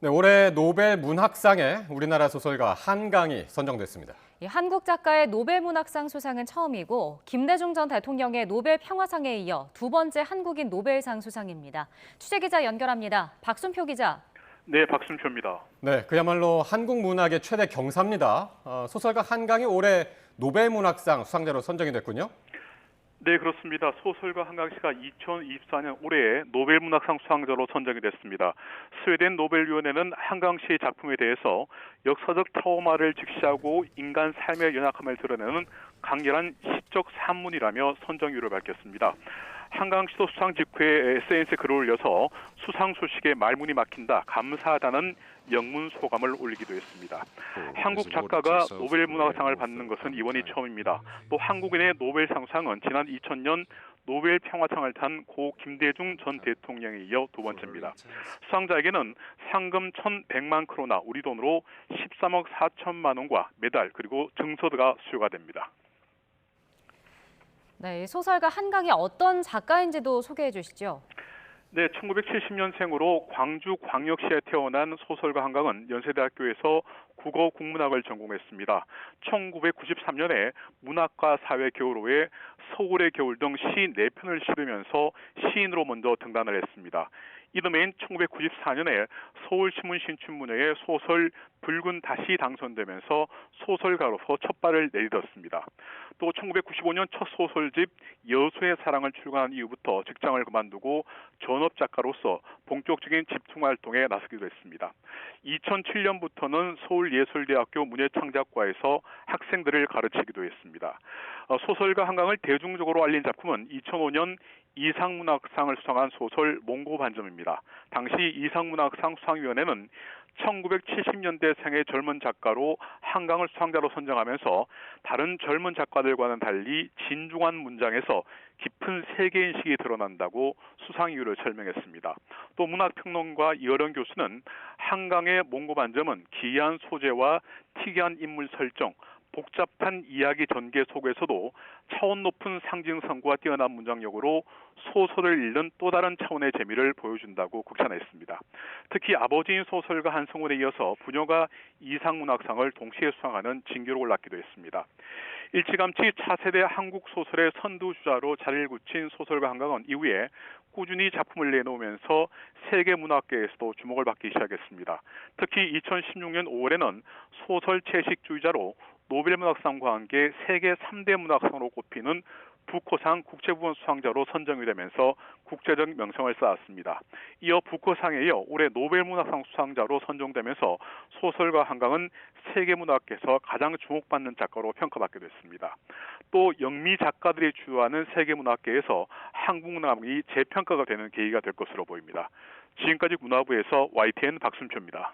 네, 올해 노벨 문학상에 우리나라 소설가 한강이 선정됐습니다. 한국 작가의 노벨 문학상 수상은 처음이고 김대중 전 대통령의 노벨 평화상에 이어 두 번째 한국인 노벨상 수상입니다. 취재기자 연결합니다. 박순표 기자. 네, 박순표입니다. 네, 그야말로 한국 문학의 최대 경사입니다. 소설가 한강이 올해 노벨 문학상 수상자로 선정이 됐군요. 네, 그렇습니다. 소설가 한강 씨가 2024년 올해 노벨 문학상 수상자로 선정이 됐습니다. 스웨덴 노벨위원회는 한강 씨의 작품에 대해서 역사적 트라우마를 직시하고 인간 삶의 연약함을 드러내는 강렬한 시적 산문이라며 선정 이유를 밝혔습니다. 한강 씨도 수상 직후에 SNS에 글을 올려서 수상 소식에 말문이 막힌다, 감사하다는 영문 소감을 올리기도 했습니다. 한국 작가가 노벨 문학상을 받는 것은 이번이 처음입니다. 또 한국인의 노벨상 수상은 지난 2000년 노벨 평화상을 탄 고 김대중 전 대통령에 이어 두 번째입니다. 수상자에게는 상금 1,100만 크로나, 우리 돈으로 13억 4천만 원과 메달 그리고 증서가 수여가 됩니다. 네, 소설가 한강이 어떤 작가인지도 소개해 주시죠. 네, 1970년생으로 광주광역시에 태어난 소설가 한강은 연세대학교에서 국어 국문학을 전공했습니다. 1993년에 문학과 사회 겨울호에 서울의 겨울 등 시 4편을 실으면서 시인으로 먼저 등단을 했습니다. 이듬해인 1994년에 서울신문 신춘문예에 소설 붉은 닷이 당선되면서 소설가로서 첫 발을 내딛었습니다. 또 1995년 첫 소설집 여수의 사랑을 출간한 이후부터 직장을 그만두고 전업 작가로서 본격적인 집중 활동에 나서기도 했습니다. 2007년부터는 서울예술대학교 문예창작과에서 학생들을 가르치기도 했습니다. 소설가 한강을 대중적으로 알린 작품은 2005년 이상문학상을 수상한 소설 몽고반점입니다. 당시 이상문학상 수상위원회는 1970년대생의 젊은 작가로 한강을 수상자로 선정하면서 다른 젊은 작가들과는 달리 진중한 문장에서 깊은 세계인식이 드러난다고 수상 이유를 설명했습니다. 또 문학평론가 이어령 교수는 한강의 몽고반점은 기이한 소재와 특이한 인물 설정, 복잡한 이야기 전개 속에서도 차원 높은 상징성과 뛰어난 문장력으로 소설을 읽는 또 다른 차원의 재미를 보여준다고 극찬했습니다. 특히 아버지인 소설가 한승훈에 이어서 부녀가 이상문학상을 동시에 수상하는 징계록을 낳기도 했습니다. 일찌감치 차세대 한국 소설의 선두주자로 자리를 굳힌 소설가 한강은 이후에 꾸준히 작품을 내놓으면서 세계 문학계에서도 주목을 받기 시작했습니다. 특히 2016년 5월에는 소설 채식주의자로 노벨 문학상과 함께 세계 3대 문학상으로 꼽히는 부커상 국제부문 수상자로 선정이 되면서 국제적 명성을 쌓았습니다. 이어 부커상에 이어 올해 노벨 문학상 수상자로 선정되면서 소설가 한강은 세계 문학계에서 가장 주목받는 작가로 평가받게 됐습니다. 또 영미 작가들이 주도하는 세계 문학계에서 한국 문학이 재평가가 되는 계기가 될 것으로 보입니다. 지금까지 문화부에서 YTN 박순표입니다.